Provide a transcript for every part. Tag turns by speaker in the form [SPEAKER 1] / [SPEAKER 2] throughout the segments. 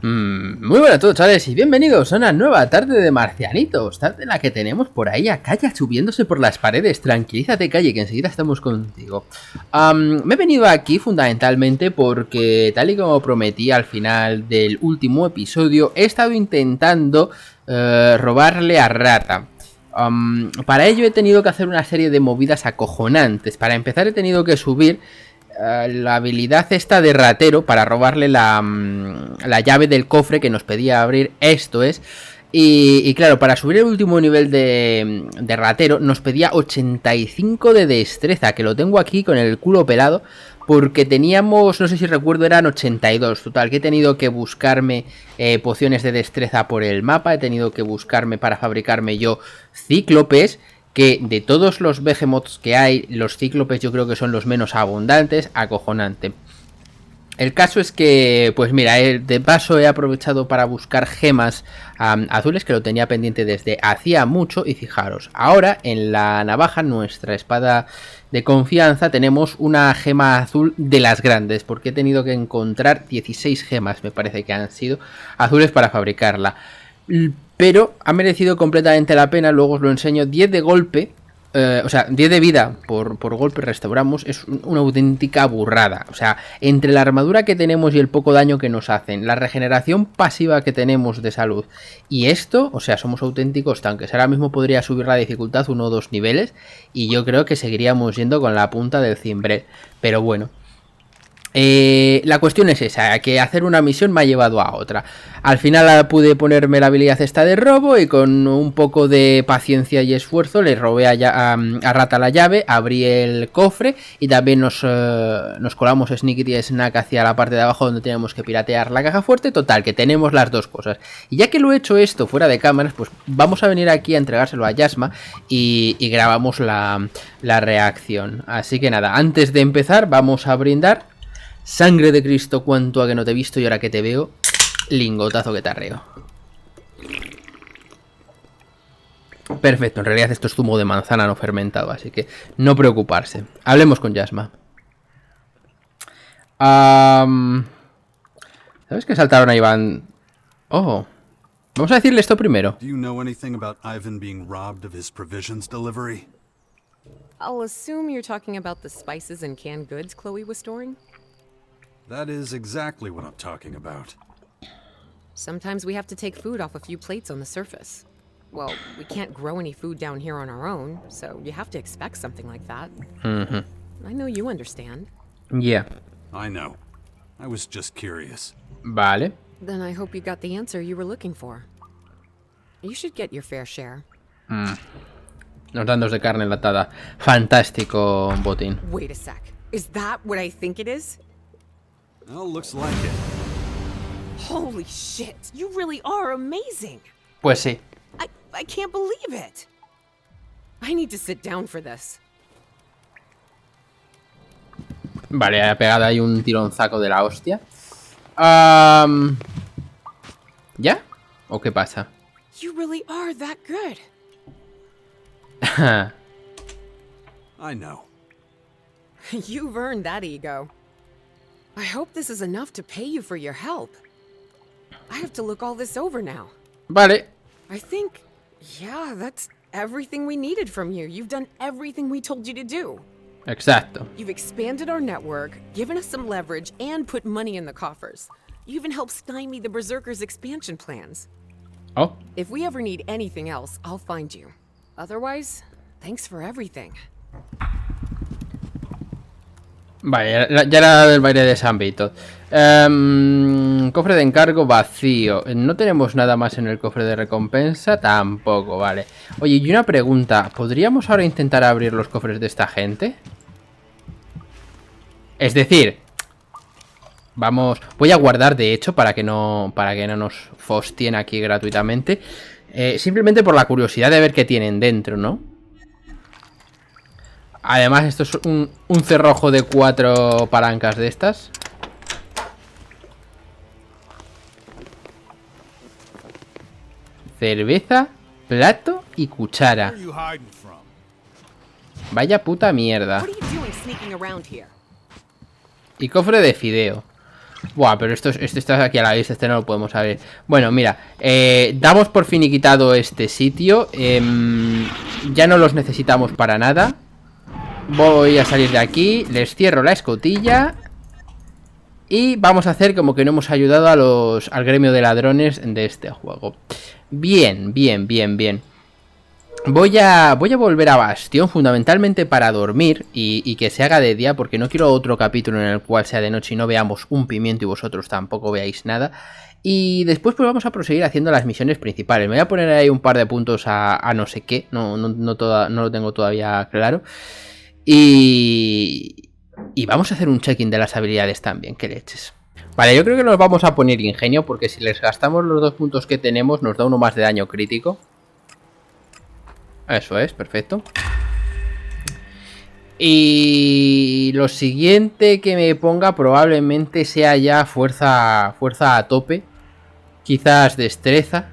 [SPEAKER 1] Muy buenas a todos, chavales, y bienvenidos a una nueva tarde de marcianitos. Tarde en la que tenemos por ahí a Calle subiéndose por las paredes. Tranquilízate, Calle, que enseguida estamos contigo. Me he venido aquí fundamentalmente porque, tal y como prometí al final del último episodio, he estado intentando robarle a Rata. Para ello he tenido que hacer una serie de movidas acojonantes. Para empezar, he tenido que subir la habilidad esta de ratero para robarle la llave del cofre que nos pedía abrir, esto es. Y claro, para subir el último nivel de ratero nos pedía 85 de destreza, que lo tengo aquí con el culo pelado, porque teníamos, no sé si recuerdo, eran 82. Total, que he tenido que buscarme pociones de destreza por el mapa, he tenido que buscarme para fabricarme yo cíclopes, que de todos los behemoths que hay, los cíclopes yo creo que son los menos abundantes. Acojonante. El caso es que, pues mira, de paso he aprovechado para buscar gemas azules, que lo tenía pendiente desde hacía mucho. Y fijaros, ahora en la navaja, nuestra espada de confianza, tenemos una gema azul de las grandes, porque he tenido que encontrar 16 gemas, me parece que han sido azules, para fabricarla. Pero ha merecido completamente la pena. Luego os lo enseño. 10 de golpe, o sea, 10 de vida por golpe restauramos. Es una auténtica burrada. O sea, entre la armadura que tenemos y el poco daño que nos hacen, la regeneración pasiva que tenemos de salud y esto, o sea, somos auténticos tanques. Ahora mismo podría subir la dificultad 1 o 2 niveles y yo creo que seguiríamos yendo con la punta del cimbrel. Pero bueno, la cuestión es esa, que hacer una misión me ha llevado a otra. Al final pude ponerme la habilidad esta de robo y con un poco de paciencia y esfuerzo le robé a Rata la llave, abrí el cofre y también nos colamos Sneaky y Snack hacia la parte de abajo donde teníamos que piratear la caja fuerte. Total, que tenemos las dos cosas. Y ya que lo he hecho esto fuera de cámaras, pues vamos a venir aquí a entregárselo a Yasma y grabamos la reacción. Así que nada, antes de empezar vamos a brindar. Sangre de Cristo, cuánto a que no te he visto y ahora que te veo, lingotazo que te arreo. Perfecto, en realidad esto es zumo de manzana no fermentado, así que no preocuparse. Hablemos con Yasma. ¿Sabes que saltaron a Iván? Oh, vamos a decirle esto primero.
[SPEAKER 2] Do you know anything about Ivan being robbed of his provisions delivery?
[SPEAKER 3] I'll assume you're talking about the spices and canned goods Chloe was storing?
[SPEAKER 2] That is exactly what I'm talking about.
[SPEAKER 3] Sometimes we have to take food off a few plates on the surface. Well, we can't grow any food down here on our own, so you have to expect something like that. I know you understand.
[SPEAKER 1] Yeah.
[SPEAKER 2] I know. I was just curious.
[SPEAKER 1] Vale.
[SPEAKER 3] Then I hope you got the answer you were looking for. You should get your fair share.
[SPEAKER 1] Nos dan dos de carne enlatada. Fantástico, botín.
[SPEAKER 3] Wait a sec. Is that what I think it is?
[SPEAKER 2] Well, looks like it.
[SPEAKER 3] Holy shit, you really are amazing.
[SPEAKER 1] Pues sí.
[SPEAKER 3] I can't believe it. I need to sit down for this.
[SPEAKER 1] Vale, ha pegado ahí un tironzaco de la hostia. ¿Ya? ¿O qué pasa?
[SPEAKER 3] You really are that good.
[SPEAKER 2] I know.
[SPEAKER 3] You've earned that ego. I hope this is enough to pay you for your help. I have to look all this over now.
[SPEAKER 1] Vale.
[SPEAKER 3] I think, yeah, that's everything we needed from you. You've done everything we told you to do.
[SPEAKER 1] Exacto.
[SPEAKER 3] You've expanded our network, given us some leverage, and put money in the coffers. You even helped stymie the Berserkers' expansion plans.
[SPEAKER 1] Oh.
[SPEAKER 3] If we ever need anything else, I'll find you. Otherwise, thanks for everything.
[SPEAKER 1] Vale, ya era del baile de San Vito. Cofre de encargo vacío. No tenemos nada más en el cofre de recompensa. Tampoco, vale. Oye, y una pregunta. ¿Podríamos ahora intentar abrir los cofres de esta gente? Es decir, vamos... Voy a guardar, de hecho, para que no nos fostien aquí gratuitamente. Simplemente por la curiosidad de ver qué tienen dentro, ¿no? Además, esto es un cerrojo de 4 palancas de estas. Cerveza, plato y cuchara. Vaya puta mierda. Y cofre de fideo. Buah, pero esto está aquí a la vista, este no lo podemos saber. Bueno, mira, damos por finiquitado este sitio. Ya no los necesitamos para nada. Voy a salir de aquí, les cierro la escotilla. Y vamos a hacer como que no hemos ayudado al gremio de ladrones de este juego. Bien, bien, bien, bien. Voy a volver a Bastión fundamentalmente para dormir y que se haga de día, porque no quiero otro capítulo en el cual sea de noche y no veamos un pimiento y vosotros tampoco veáis nada. Y después pues vamos a proseguir haciendo las misiones principales. Me voy a poner ahí un par de puntos a no sé qué, no lo tengo todavía claro. Y vamos a hacer un check-in de las habilidades también, que leches. Vale, yo creo que nos vamos a poner ingenio, porque si les gastamos los 2 puntos que tenemos nos da uno más de daño crítico. Eso es, perfecto. Y lo siguiente que me ponga probablemente sea ya fuerza a tope. Quizás destreza.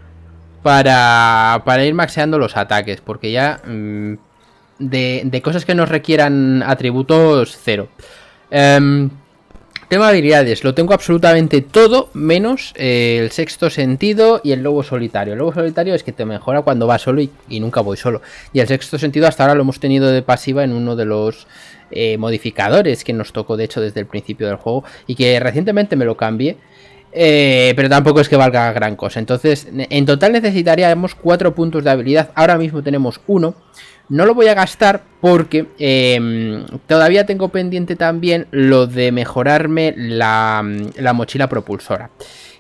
[SPEAKER 1] Para ir maxeando los ataques, porque ya de cosas que nos requieran atributos, cero. Tema habilidades, lo tengo absolutamente todo, menos el sexto sentido y el lobo solitario. El lobo solitario es que te mejora cuando vas solo y nunca voy solo. Y el sexto sentido hasta ahora lo hemos tenido de pasiva en uno de los modificadores que nos tocó de hecho desde el principio del juego. Y que recientemente me lo cambié. Pero tampoco es que valga gran cosa. Entonces en total necesitaríamos 4 puntos de habilidad. Ahora mismo tenemos 1. No lo voy a gastar porque todavía tengo pendiente también lo de mejorarme la mochila propulsora.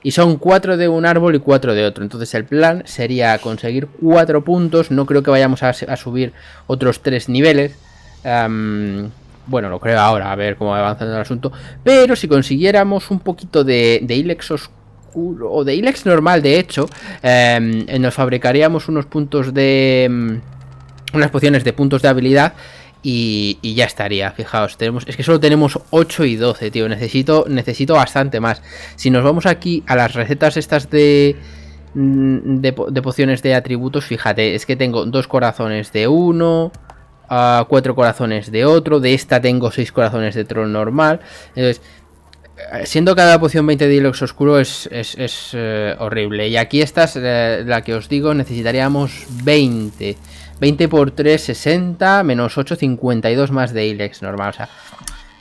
[SPEAKER 1] Y son 4 de un árbol y 4 de otro. Entonces el plan sería conseguir 4 puntos. No creo que vayamos a subir otros 3 niveles. Bueno, lo creo ahora, a ver cómo va avanzando el asunto. Pero si consiguiéramos un poquito de ELEX oscuro, o de ELEX normal, de hecho, nos fabricaríamos unos puntos de... unas pociones de puntos de habilidad y ya estaría. Fijaos, es que solo tenemos 8 y 12, tío. Necesito bastante más. Si nos vamos aquí a las recetas estas de pociones de atributos, fíjate, es que tengo 2 corazones de uno, 4 corazones de otro. De esta tengo 6 corazones de troll normal. Entonces, siendo cada poción 20 de ELEX oscuro es horrible. Y aquí esta es la que os digo, necesitaríamos 20 por 3, 60, menos 8, 52 más de ELEX normal. O sea,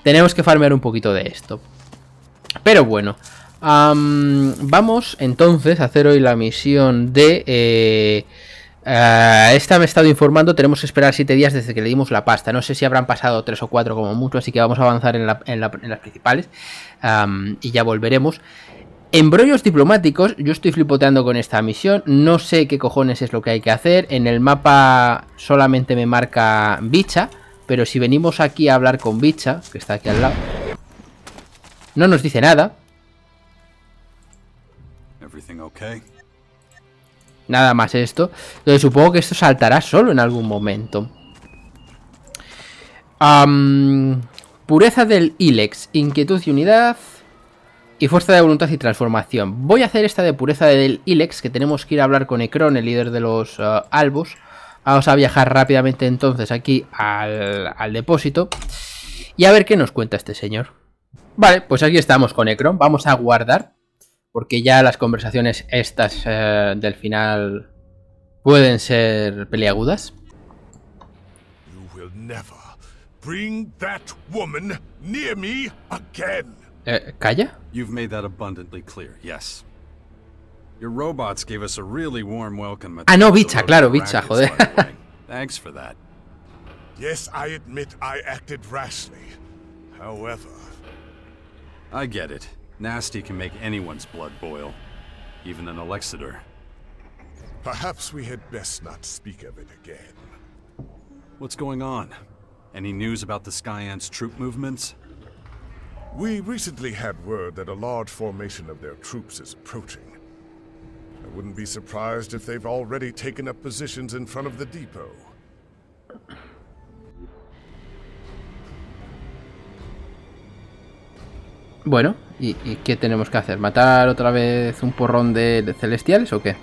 [SPEAKER 1] tenemos que farmear un poquito de esto. Pero bueno, vamos entonces a hacer hoy la misión de... esta me he estado informando, tenemos que esperar 7 días desde que le dimos la pasta. No sé si habrán pasado 3 o 4 como mucho, así que vamos a avanzar en las principales y ya volveremos. Embrollos diplomáticos, yo estoy flipoteando con esta misión, no sé qué cojones es lo que hay que hacer. En el mapa solamente me marca Bicha, pero si venimos aquí a hablar con Bicha, que está aquí al lado, no nos dice nada. Nada más esto. Entonces supongo que esto saltará solo en algún momento. Pureza del ELEX, inquietud y unidad, y fuerza de voluntad y transformación. Voy a hacer esta de pureza del ELEX, que tenemos que ir a hablar con Ekron, el líder de los albos. Vamos a viajar rápidamente entonces aquí al depósito y a ver qué nos cuenta este señor. Vale, pues aquí estamos con Ekron. Vamos a guardar, porque ya las conversaciones estas del final pueden ser peliagudas.
[SPEAKER 4] You will never bring that woman near me again.
[SPEAKER 1] ¿Calla?
[SPEAKER 2] You've made that abundantly clear, yes. Your robots gave us a really warm welcome at
[SPEAKER 1] Ah, no, Bicha, claro, Bicha, joder.
[SPEAKER 2] Thanks for that.
[SPEAKER 4] Yes, I admit I acted rashly. However,
[SPEAKER 2] I get it. Nasty can make anyone's blood boil, even an Elexidor.
[SPEAKER 4] perhaps we had best not speak of it again.
[SPEAKER 2] What's going on? Any news about the Sky Ants' troop movements?
[SPEAKER 4] We recently had word that a large formation of their troops is approaching. I wouldn't be surprised if they've already taken up positions in front of the depot.
[SPEAKER 1] Bueno, ¿y qué tenemos que hacer? ¿Matar otra vez un porrón de celestiales o qué?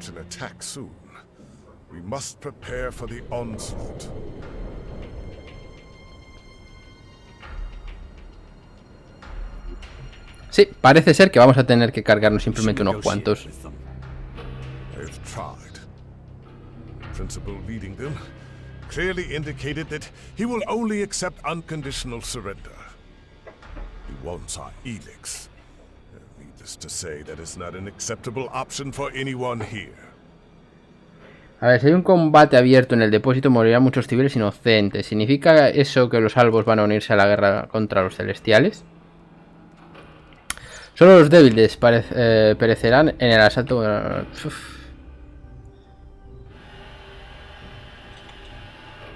[SPEAKER 4] launch an attack soon. We must prepare for the onslaught.
[SPEAKER 1] Sí, parece ser que vamos a tener que cargarnos simplemente unos cuantos.
[SPEAKER 4] They've tried. The principal leading them clearly indicated that he will only accept unconditional surrender. He wants our ELEX. Needless to say, that is not an acceptable option for anyone here.
[SPEAKER 1] A ver, si hay un combate abierto en el depósito, morirán muchos civiles inocentes. ¿Significa eso que los salvos van a unirse a la guerra contra los celestiales? Solo los débiles perecerán en el asalto.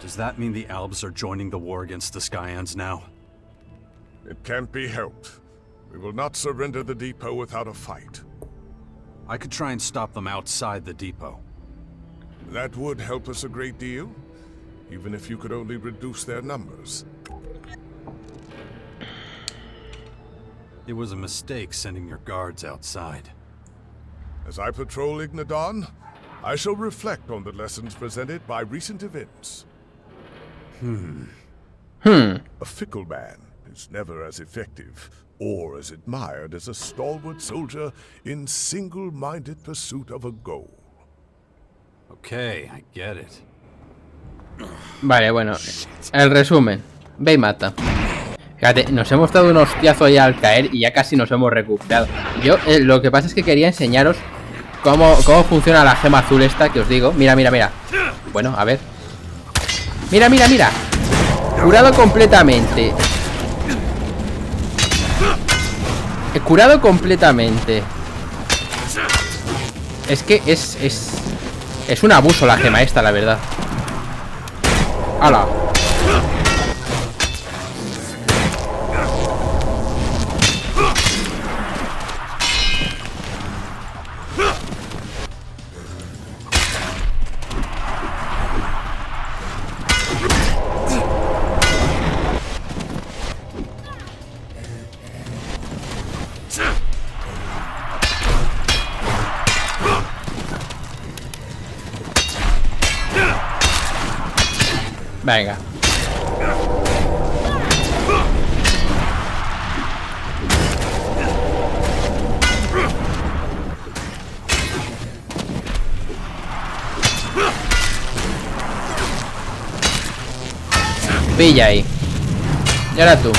[SPEAKER 2] Does that mean the Albs are joining the war against the Skyans now?
[SPEAKER 4] It can't be helped. We will not surrender the depot without a fight.
[SPEAKER 2] I could try and stop them outside the depot.
[SPEAKER 4] That would help us a great deal, even if you could only reduce their numbers.
[SPEAKER 2] It was a mistake sending your guards outside.
[SPEAKER 4] As I patrol Ignadon, I shall reflect on the lessons presented by recent events. A fickle man is never as effective or as admired as a stalwart soldier in single-minded pursuit of a goal.
[SPEAKER 2] Okay, I get it.
[SPEAKER 1] Vale, bueno, el resumen. Ve y mata. Fíjate, nos hemos dado un hostiazo ahí al caer y ya casi nos hemos recuperado. Yo lo que pasa es que quería enseñaros cómo funciona la gema azul esta que os digo. Mira, mira, mira. Bueno, a ver. Mira, mira, mira. Curado completamente. He curado completamente. Es que es un abuso la gema esta, la verdad. ¡Hala! Venga. Pilla ahí. Y ahora tú.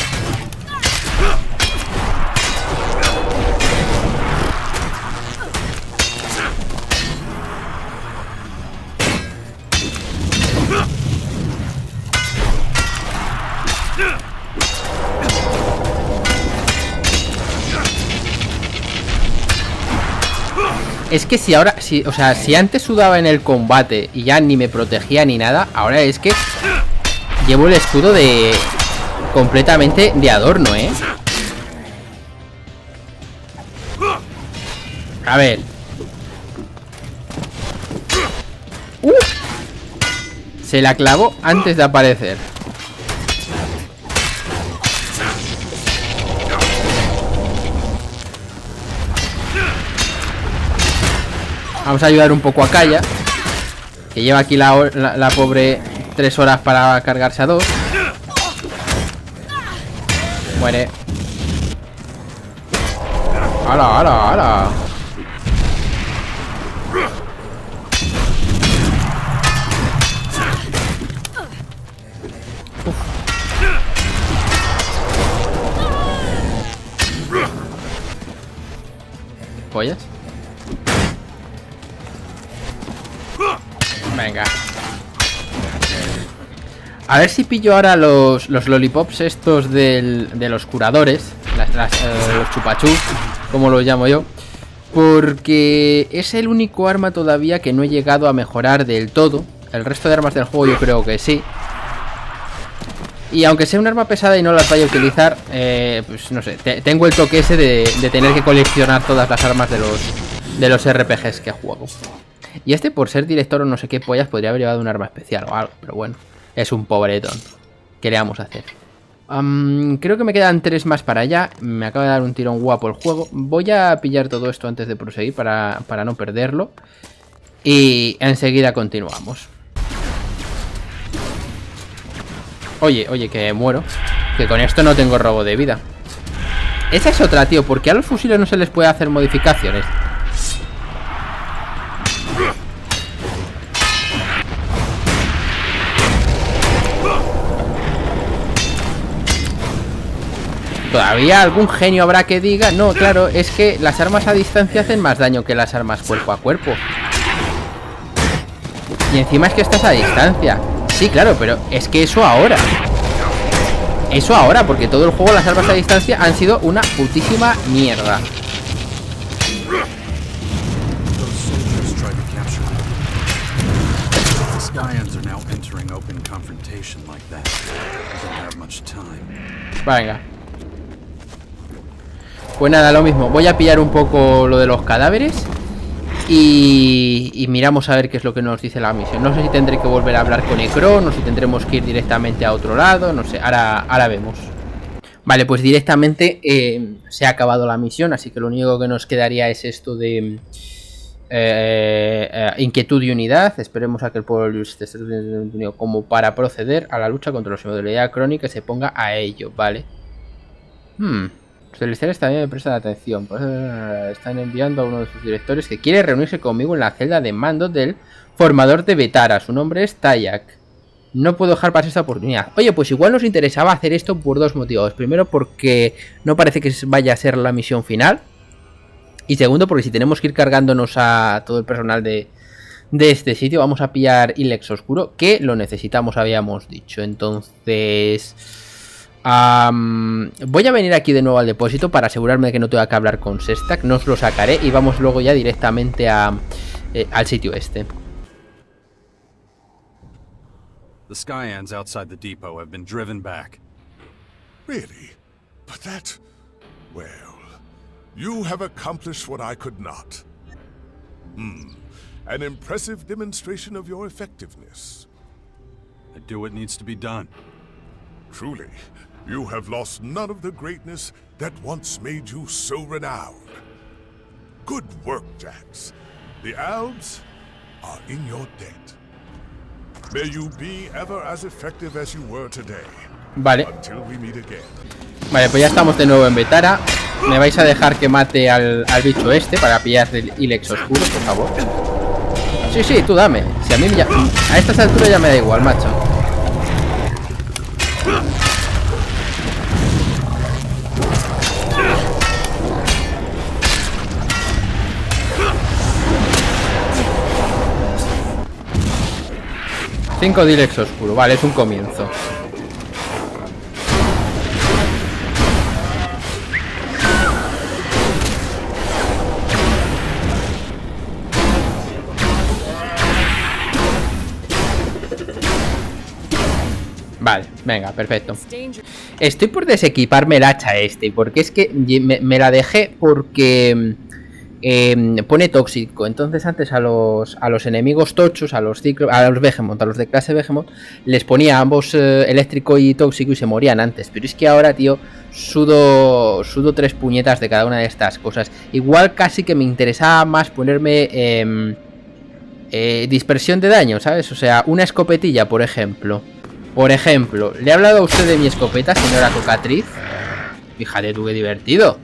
[SPEAKER 1] Es que si ahora, o sea, si antes sudaba en el combate y ya ni me protegía ni nada, ahora es que llevo el escudo de completamente de adorno, ¿eh? A ver. Se la clavó antes de aparecer. Vamos a ayudar un poco a Kaya, que lleva aquí la pobre 3 horas para cargarse a 2. Muere. ¡Hala, hala, hala! ¿Pollas? Venga. A ver si pillo ahora los lollipops estos de los curadores. Los chupachus, como los llamo yo. Porque es el único arma todavía que no he llegado a mejorar del todo. El resto de armas del juego yo creo que sí. Y aunque sea un arma pesada y no las vaya a utilizar, pues no sé, tengo el toque ese de tener que coleccionar todas las armas de los RPGs que juego. Y este, por ser director o no sé qué pollas, podría haber llevado un arma especial o algo, pero bueno, es un pobretón. ¿Qué le vamos a hacer? Creo que me quedan 3 más para allá. Me acaba de dar un tirón guapo el juego. Voy a pillar todo esto antes de proseguir para no perderlo. Y enseguida continuamos. Oye, que muero. Que con esto no tengo robo de vida. Esa es otra, tío. ¿Por qué a los fusiles no se les puede hacer modificaciones? Todavía algún genio habrá que diga. No, claro, es que las armas a distancia hacen más daño que las armas cuerpo a cuerpo. Y encima es que estás a distancia. Sí, claro, pero es que eso ahora. Eso ahora, porque todo el juego las armas a distancia han sido una putísima mierda. Venga. Pues nada, lo mismo. Voy a pillar un poco lo de los cadáveres. Y miramos a ver qué es lo que nos dice la misión. No sé si tendré que volver a hablar con Necron o si tendremos que ir directamente a otro lado. No sé, ahora vemos. Vale, pues directamente se ha acabado la misión. Así que lo único que nos quedaría es esto de inquietud y unidad. Esperemos a que el pueblo esté unido como para proceder a la lucha contra los inmortalidad crónica y se ponga a ello, ¿vale? Celestiales también me prestan atención. Pues, están enviando a uno de sus directores que quiere reunirse conmigo en la celda de mando del formador de Betara. Su nombre es Tayak. No puedo dejar pasar esta oportunidad. Oye, pues igual nos interesaba hacer esto por dos motivos. Primero, porque no parece que vaya a ser la misión final. Y segundo, porque si tenemos que ir cargándonos a todo el personal de este sitio, vamos a pillar ELEX oscuro, que lo necesitamos, habíamos dicho. Entonces... voy a venir aquí de nuevo al depósito para asegurarme de que no tenga que hablar con Sestak. No os lo sacaré y vamos luego ya directamente al sitio este.
[SPEAKER 2] The Skyans outside the depot have been driven back.
[SPEAKER 4] Really? But that... Well, you have accomplished what I could not. An impressive demonstration of your effectiveness.
[SPEAKER 2] I do what needs to be done.
[SPEAKER 4] Truly. You have lost none of the greatness that once made you so renowned. Good work, Jax. The Albs are in your debt. May you be ever as effective as you were today.
[SPEAKER 1] Vale.
[SPEAKER 4] Until we meet again.
[SPEAKER 1] Vale, pues ya estamos de nuevo en Betara. Me vais a dejar que mate al bicho este para pillar el ELEX oscuro, por favor. Sí, tú dame. Si a mí ya, a estas alturas ya me da igual, macho. Cinco de ELEX oscuro, vale, es un comienzo. Vale, venga, perfecto. Estoy por desequiparme el hacha este, porque es que me la dejé porque pone tóxico. Entonces antes a los enemigos tochos, a los Behemoth, a los de clase Behemoth, les ponía ambos eléctrico y tóxico y se morían antes. Pero es que ahora, tío, sudo 3 puñetas de cada una de estas cosas. Igual casi que me interesaba más ponerme dispersión de daño, ¿sabes? O sea, una escopetilla, por ejemplo. ¿Le he hablado a usted de mi escopeta, señora Cocatriz? Fíjate tú qué divertido.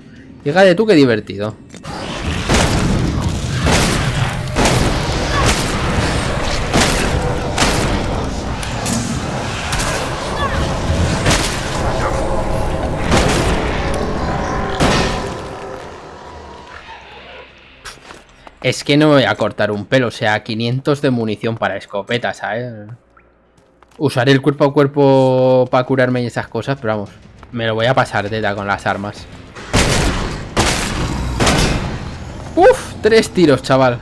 [SPEAKER 1] Es que no me voy a cortar un pelo, o sea, 500 de munición para escopeta, ¿sabes? Usaré el cuerpo a cuerpo para curarme y esas cosas, pero vamos, me lo voy a pasar teta con las armas. Uf, 3 tiros, chaval.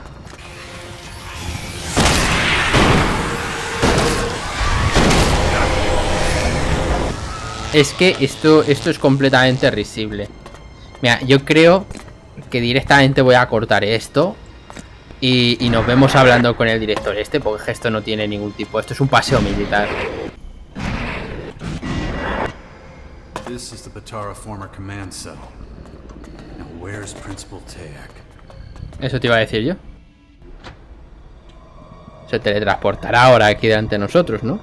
[SPEAKER 1] Es que esto es completamente risible. Mira, yo creo que directamente voy a cortar esto. Y nos vemos hablando con el director este, porque esto no tiene ningún tipo. Esto es un paseo militar.
[SPEAKER 2] This is the Betara former command cell. Now where's Principal Tayak?
[SPEAKER 1] Eso te iba a decir yo. Se teletransportará ahora aquí delante de nosotros, ¿no?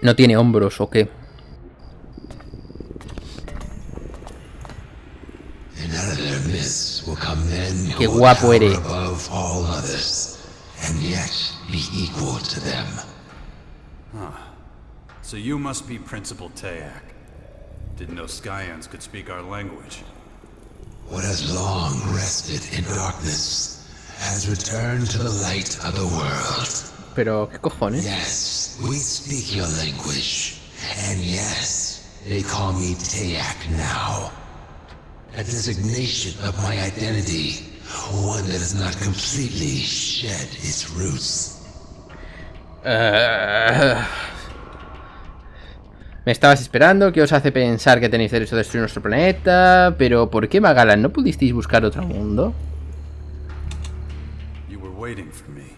[SPEAKER 1] No tiene hombros, ¿o qué? Qué guapo eres.
[SPEAKER 2] So you must be Principal Tayak. Didn't know Skyans could speak our language.
[SPEAKER 5] What has long rested in darkness has returned to the light of the world.
[SPEAKER 1] Pero, ¿qué cojones?
[SPEAKER 5] Yes, we speak your language. And yes, they call me Tayak now. A designation of my identity, one that has not completely shed its roots.
[SPEAKER 1] Me estabas esperando, ¿qué os hace pensar que tenéis derecho a destruir nuestro planeta? Pero, ¿por qué, Magalan? ¿No pudisteis buscar otro mundo?
[SPEAKER 2] You were waiting for me.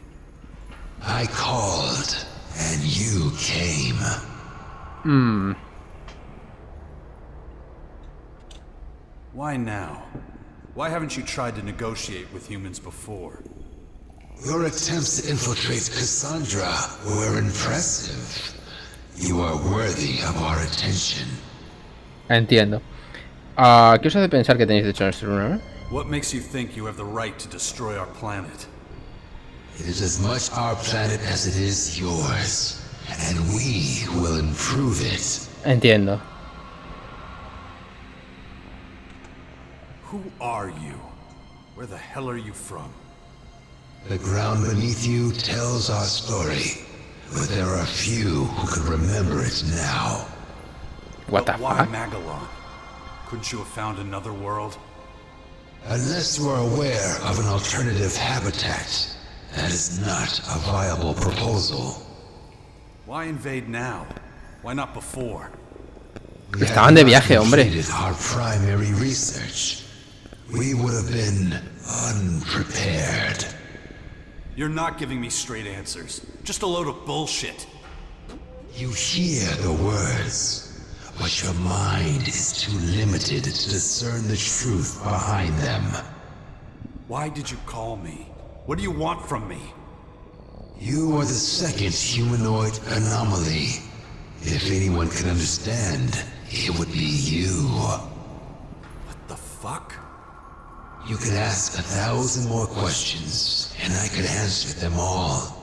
[SPEAKER 5] I called, and you came.
[SPEAKER 2] Why now? Why haven't you tried to negotiate with humans before?
[SPEAKER 5] Your attempts to infiltrate Cassandra were impressive. You are worthy of our attention.
[SPEAKER 1] Entiendo. ¿Qué os hace pensar que tenéis derecho a nuestro mundo?
[SPEAKER 2] What makes you think you have the right to destroy our planet?
[SPEAKER 5] It is as much our planet as it is yours, and we will improve it.
[SPEAKER 1] Entiendo.
[SPEAKER 2] Who are you? Where the hell are you from?
[SPEAKER 5] The ground beneath you tells our story, but there are few who can remember it now.
[SPEAKER 1] What the
[SPEAKER 2] Why
[SPEAKER 1] fuck?
[SPEAKER 2] Magalan? Couldn't you have found another world?
[SPEAKER 5] Unless you are aware of an alternative habitat, that is not a viable proposal.
[SPEAKER 2] Why invade now? Why not before?
[SPEAKER 5] We
[SPEAKER 1] Estaban de
[SPEAKER 5] have not
[SPEAKER 1] viaje, hombre.
[SPEAKER 5] completed our primary research. We would have been unprepared.
[SPEAKER 2] You're not giving me straight answers. Just a load of bullshit.
[SPEAKER 5] You hear the words, but your mind is too limited to discern the truth behind them.
[SPEAKER 2] Why did you call me? What do you want from me?
[SPEAKER 5] You are the second humanoid anomaly. If anyone can understand, it would be you.
[SPEAKER 2] What the fuck?
[SPEAKER 5] You could ask 1,000 more questions, and I could answer them all.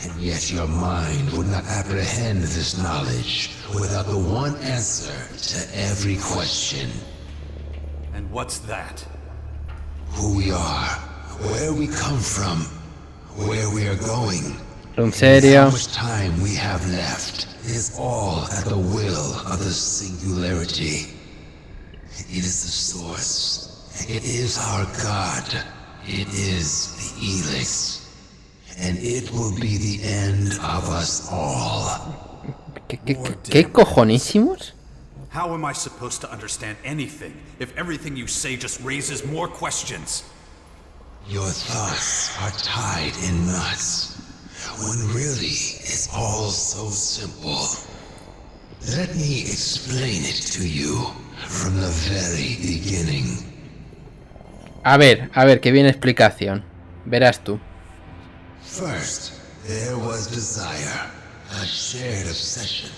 [SPEAKER 5] And yet your mind would not apprehend this knowledge without the one answer to every question.
[SPEAKER 2] And what's that?
[SPEAKER 5] Who we are, where we come from, where we are going,
[SPEAKER 1] En
[SPEAKER 5] and
[SPEAKER 1] serio.
[SPEAKER 5] how much time we have left is all at the will of the singularity. It is the source. It is our God. It is the ELEX. And it will be the end of us all.
[SPEAKER 1] ¿Qué cojonísimos?
[SPEAKER 2] How am I supposed to understand anything if everything you say just raises more questions?
[SPEAKER 5] Your thoughts are tied in knots, when really it's all so simple. Let me explain it to you from the very beginning.
[SPEAKER 1] A ver, que viene explicación. Verás tú.
[SPEAKER 5] First, there was desire, a shared obsession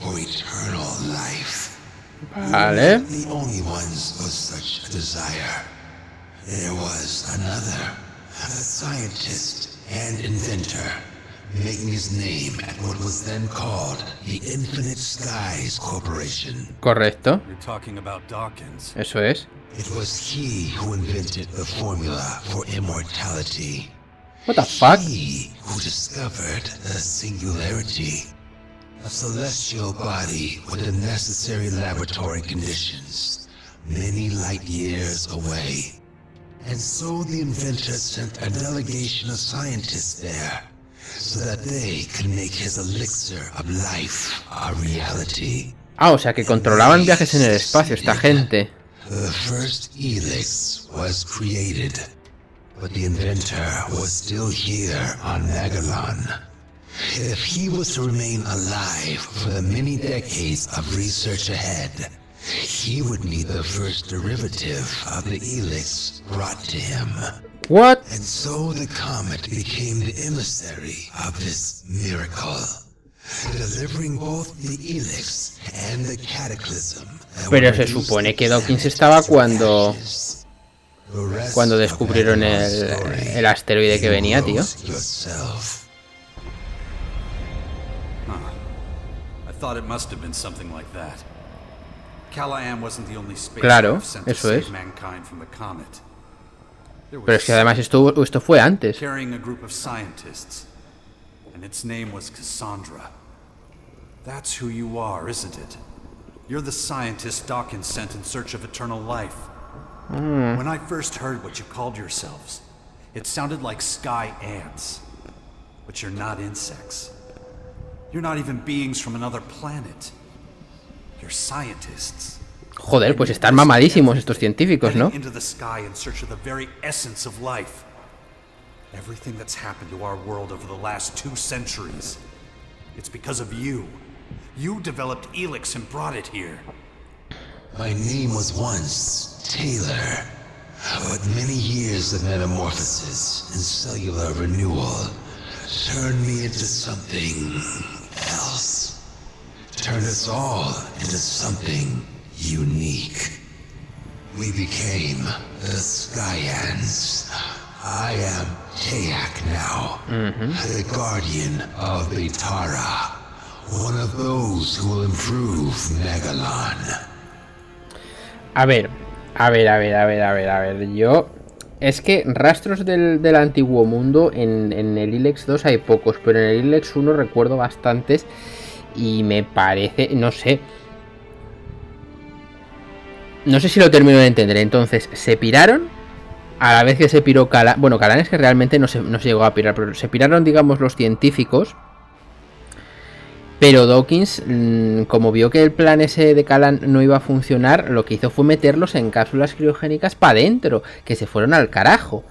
[SPEAKER 5] for eternal life.
[SPEAKER 1] Vale.
[SPEAKER 5] The only ones with such a desire. There was another, a scientist and inventor, making his name at what was then called the Infinite Skies Corporation.
[SPEAKER 1] Correcto.
[SPEAKER 2] You're talking about Dawkins.
[SPEAKER 1] Eso es.
[SPEAKER 5] It was he who invented the formula for immortality.
[SPEAKER 1] What the fuck?
[SPEAKER 5] He who discovered the singularity. A celestial body with the necessary laboratory conditions, many light years away. And so the inventor sent a delegation of scientists there, so that they could make his elixir of life a reality.
[SPEAKER 1] Ah, o sea que controlaban viajes en el espacio esta gente.
[SPEAKER 5] The first ELEX was created, but the inventor was still here on Magalan. If he was to remain alive for the many decades of research ahead, he would need the first derivative of the ELEX brought to him.
[SPEAKER 1] What?
[SPEAKER 5] And so the comet became the emissary of this miracle, delivering both the ELEX and the cataclysm.
[SPEAKER 1] Pero se supone que Dawkins estaba cuando descubrieron el asteroide que venía, tío.
[SPEAKER 2] Thought it must have been something like that. Callahan wasn't the only
[SPEAKER 1] Claro,
[SPEAKER 2] spacecraft sent to
[SPEAKER 1] eso es.
[SPEAKER 2] save mankind from the comet. There
[SPEAKER 1] Pero
[SPEAKER 2] was
[SPEAKER 1] es que además esto fue antes.
[SPEAKER 2] carrying a group of scientists, and its name was Cassandra. That's who you are, isn't it? You're the scientist Dawkins sent in search of eternal life. When I first heard what you called yourselves, it sounded like sky ants. But you're not insects. You're not even beings from another planet. You're scientists.
[SPEAKER 1] Joder, pues están mamadísimos estos científicos, ¿no?
[SPEAKER 2] Into the sky in search of the very essence of life. Everything that's happened to our world over the last 2 centuries, it's because of you. You developed ELEX and brought it here.
[SPEAKER 5] My name was once Taylor, but many years of metamorphosis and cellular renewal turned me into something else. Turned us all into something unique. We became the Skyans. I am Tayak now, the guardian of Betara, one of those who will improve Magalan.
[SPEAKER 1] A ver, yo... Es que rastros del antiguo mundo en el ELEX 2 hay pocos, pero en el ELEX 1 recuerdo bastantes y me parece, no sé si lo termino de entender. Entonces, se piraron a la vez que se piró Callahan. Bueno, Callahan es que realmente no se llegó a pirar, pero se piraron, digamos, los científicos. Pero Dawkins, como vio que el plan ese de Callahan no iba a funcionar, lo que hizo fue meterlos en cápsulas criogénicas para adentro, que se fueron al carajo.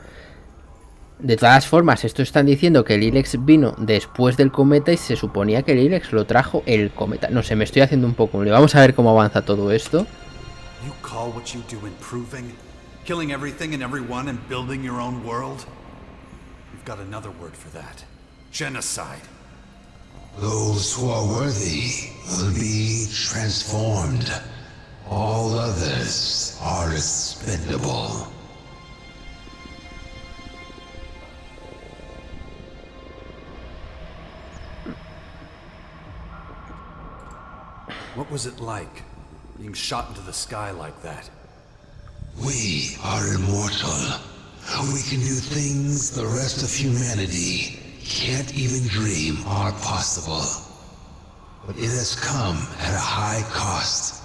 [SPEAKER 1] De todas formas, esto están diciendo que el ELEX vino después del cometa y se suponía que el ELEX lo trajo el cometa. No sé, me estoy haciendo un poco un lío. Vamos a ver cómo avanza todo esto.
[SPEAKER 2] You call what you do improving? Killing everything and everyone and building your own world? You've got another word for that. Genocide.
[SPEAKER 5] Those who are worthy will be transformed. All others are expendable.
[SPEAKER 2] What was it like, being shot into the sky like that?
[SPEAKER 5] We are immortal. We can do things the rest of humanity can't even dream are possible. But it has come at a high cost.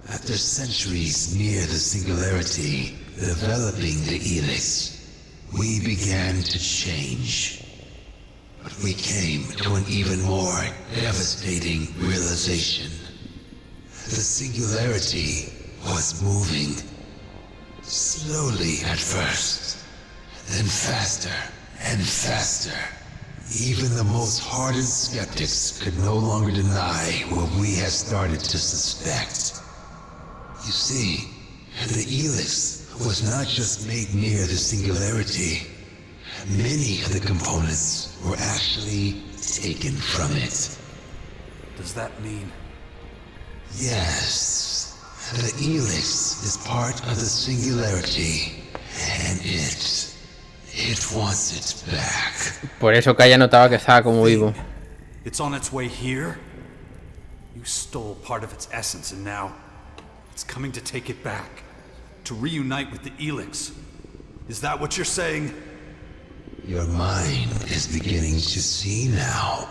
[SPEAKER 5] After centuries near the singularity, developing the ELEX, we began to change. But we came to an even more devastating realization. The singularity was moving. Slowly at first, then faster and faster. Even the most hardened skeptics could no longer deny what we had started to suspect. You see, the ELEX was not just made near the singularity. Many of the components were actually taken from it.
[SPEAKER 2] Does that mean?
[SPEAKER 5] Yes. The ELEX is part of the singularity, and it wants it back.
[SPEAKER 1] Por eso Kaya notaba que estaba como vivo.
[SPEAKER 2] It's on its way here? You stole part of its essence and now it's coming to take it back. To reunite with the ELEX. Is that what you're saying?
[SPEAKER 5] Your mind is beginning to see now.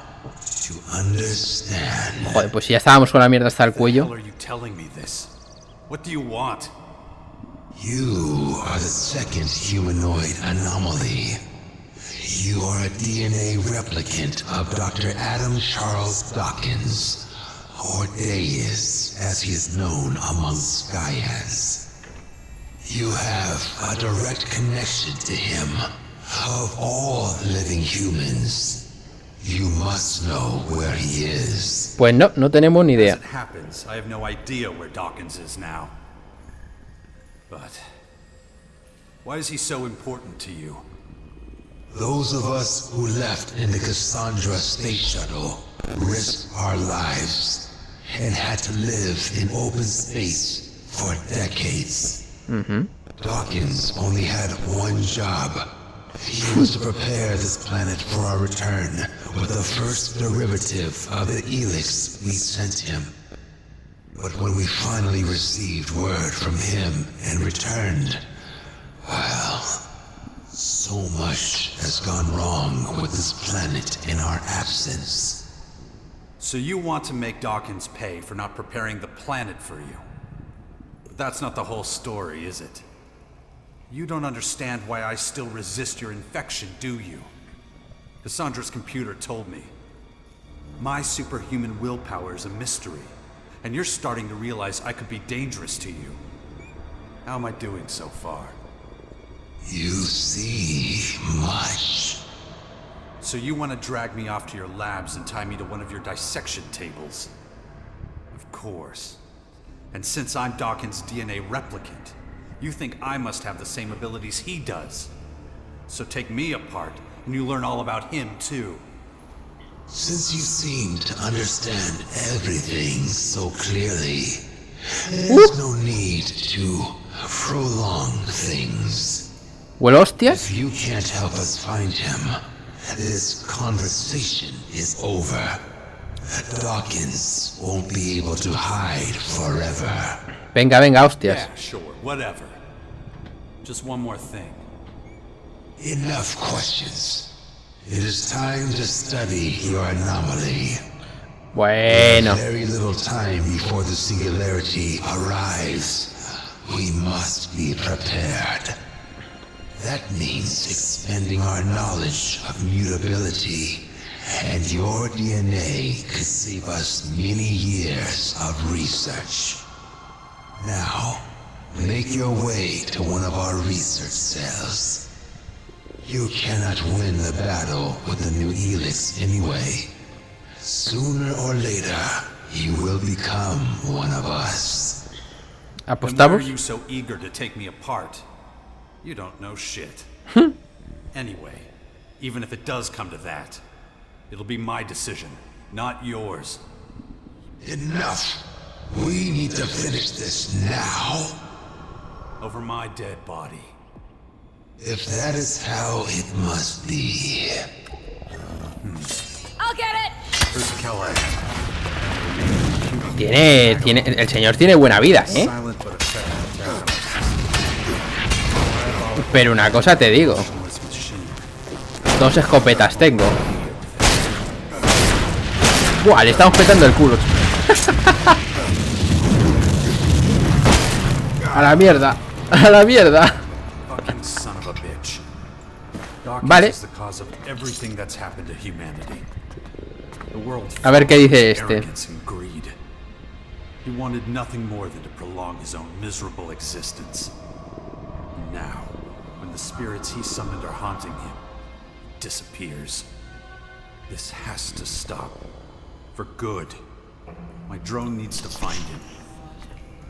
[SPEAKER 5] To understand.
[SPEAKER 1] Joder, pues si ya estábamos con la mierda hasta el cuello.
[SPEAKER 2] What are you telling me this? What do you want?
[SPEAKER 5] You are the second humanoid anomaly. You are a DNA replicant of Dr. Adam Charles Dawkins, or Deus, as he is known among Skyans. You have a direct connection to him, of all living humans. You must know where he is.
[SPEAKER 1] Pues no, no tenemos ni
[SPEAKER 2] As
[SPEAKER 1] idea.
[SPEAKER 2] it happens, I have no idea where Dawkins is now. But why is he so important to you?
[SPEAKER 5] Those of us who left in the Cassandra space shuttle risked our lives and had to live in open space for decades. Dawkins only had one job. He was to prepare this planet for our return with the first derivative of the ELEX we sent him. But when we finally received word from him and returned, well, so much has gone wrong with this planet in our absence.
[SPEAKER 2] So you want to make Dawkins pay for not preparing the planet for you? But that's not the whole story, is it? You don't understand why I still resist your infection, do you? Cassandra's computer told me. My superhuman willpower is a mystery, and you're starting to realize I could be dangerous to you. How am I doing so far?
[SPEAKER 5] You see much.
[SPEAKER 2] So you want to drag me off to your labs and tie me to one of your dissection tables? Of course. And since I'm Dawkins' DNA replicant, you think I must have the same abilities he does. So take me apart, and you learn all about him too.
[SPEAKER 5] Since you seem to understand everything so clearly, there's no need to prolong things.
[SPEAKER 1] Well, hostias.
[SPEAKER 5] If you can't help us find him, this conversation is over. Dawkins won't be able to hide forever.
[SPEAKER 1] Venga, venga, hostias.
[SPEAKER 2] Yeah, sure, whatever. Just one more thing.
[SPEAKER 5] Enough questions. It is time to study your anomaly.
[SPEAKER 1] Bueno.
[SPEAKER 5] Very little time before the singularity arrives. We must be prepared. That means expending our knowledge of mutability, and your DNA could save us many years of research. Now, make your way to one of our research cells. You cannot win the battle with the new ELEX anyway. Sooner or later, you will become one of us.
[SPEAKER 2] And why are
[SPEAKER 1] ¿Apostamos?
[SPEAKER 2] you so eager to take me apart? You don't know shit. Anyway, even if it does come to that, it'll be my decision, not yours.
[SPEAKER 5] Enough! We need to finish this now.
[SPEAKER 2] Over my dead body.
[SPEAKER 5] If that is how it must be.
[SPEAKER 3] I'll get it!
[SPEAKER 2] Where's Kelly?
[SPEAKER 1] El señor tiene buena vida, ¿eh?
[SPEAKER 2] Silent but effective.
[SPEAKER 1] Pero una cosa te digo. Dos escopetas tengo. Buah, le estamos petando el culo. A la mierda. A la mierda.
[SPEAKER 2] Fucking son of a bitch. Dawkins
[SPEAKER 1] Vale.
[SPEAKER 2] is the cause of everything that's happened to humanity. The world
[SPEAKER 1] A ver qué dice este.
[SPEAKER 2] arrogance and greed. He wanted nothing more than to prolong his own miserable existence. Now, when the spirits he summoned are haunting him, he disappears. This has to stop. For good. My drone needs to find him.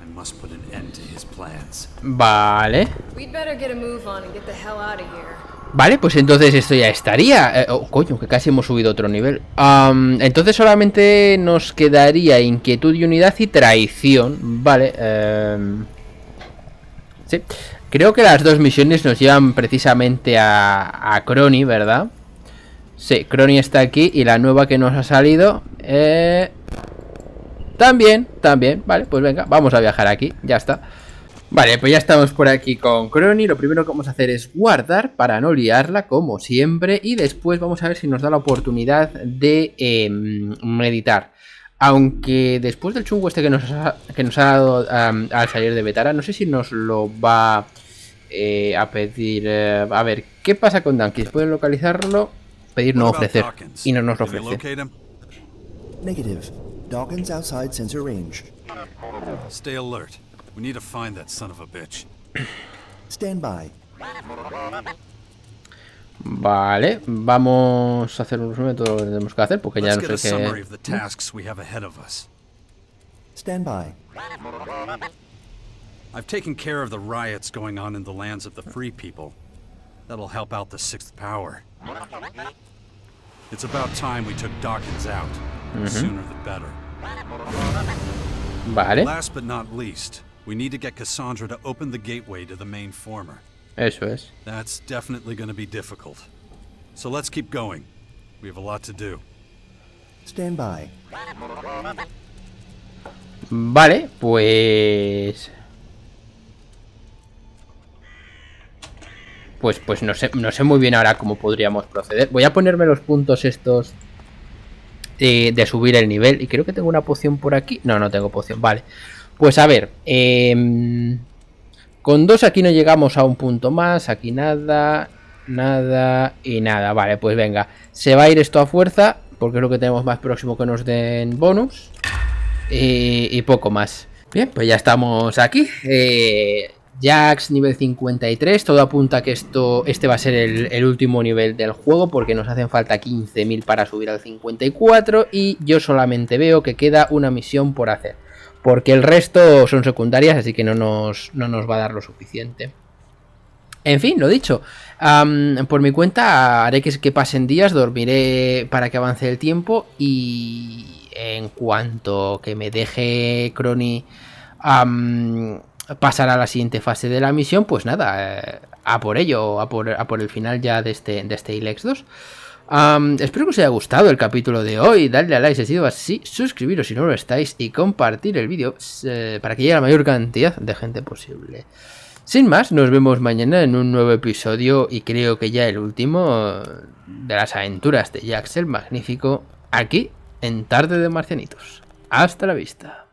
[SPEAKER 2] I must put an end to his plans.
[SPEAKER 1] Vale.
[SPEAKER 6] We'd better get a move on and get the hell out of here.
[SPEAKER 1] Vale, pues entonces esto ya estaría. Oh, coño, que casi hemos subido otro nivel. Entonces solamente nos quedaría inquietud y unidad y traición. Vale. Sí. Creo que las dos misiones nos llevan precisamente a Crony, ¿verdad? Sí, Crony está aquí y la nueva que nos ha salido... También. Vale, pues venga, vamos a viajar aquí. Ya está. Vale, pues ya estamos por aquí con Crony. Lo primero que vamos a hacer es guardar para no liarla, como siempre. Y después vamos a ver si nos da la oportunidad de meditar. Aunque después del chungo este que nos ha dado al salir de Betara, no sé si nos lo va a pedir. A ver, ¿qué pasa con Dawkins? ¿Pueden localizarlo? Pedir no ofrecer. Y no nos lo ofrece.
[SPEAKER 7] Negative. Dawkins outside sensor range.
[SPEAKER 2] Stay alert. We need to find that son of a bitch.
[SPEAKER 7] Stand by.
[SPEAKER 1] Vale, vamos a hacer un resumen de todo lo que tenemos que hacer, porque ya
[SPEAKER 2] Let's
[SPEAKER 1] no
[SPEAKER 2] get a
[SPEAKER 1] sé
[SPEAKER 2] summary
[SPEAKER 1] qué...
[SPEAKER 2] of the tasks we have ahead of us.
[SPEAKER 7] Stand by.
[SPEAKER 2] I've taken care of the riots going on in the lands of the free people. That'll help out the Sixth Power. It's about time we took Dawkins out. The sooner the better.
[SPEAKER 1] Vale,
[SPEAKER 2] Last but not least, we need to get Cassandra to open the gateway to the main former.
[SPEAKER 1] eso es.
[SPEAKER 2] That's definitely going to be difficult. So let's keep going. We have a lot to do.
[SPEAKER 7] Stand by.
[SPEAKER 1] Vale, pues no sé muy bien ahora cómo podríamos proceder. Voy a ponerme los puntos estos de subir el nivel. Y creo que tengo una poción por aquí. No tengo poción, vale. Pues a ver, con 2 aquí no llegamos a un punto más. Aquí nada, nada y nada. Vale, pues venga, se va a ir esto a fuerza, porque es lo que tenemos más próximo que nos den bonus. Y poco más. Bien, pues ya estamos aquí. Jax nivel 53. Todo apunta a que este va a ser el último nivel del juego, porque nos hacen falta 15.000 para subir al 54. Y yo solamente veo que queda una misión por hacer, porque el resto son secundarias, así que no nos va a dar lo suficiente. En fin, lo dicho, por mi cuenta haré que pasen días, dormiré para que avance el tiempo, y en cuanto que me deje Crony pasar a la siguiente fase de la misión, pues nada, a por ello, a por el final ya de este ELEX II. Espero que os haya gustado el capítulo de hoy. Dadle a like si ha sido así, suscribiros si no lo estáis y compartir el vídeo para que llegue a la mayor cantidad de gente posible. Sin más, nos vemos mañana en un nuevo episodio, y creo que ya el último, de las aventuras de Jax el Magnífico, aquí en Tarde de Marcianitos. Hasta la vista.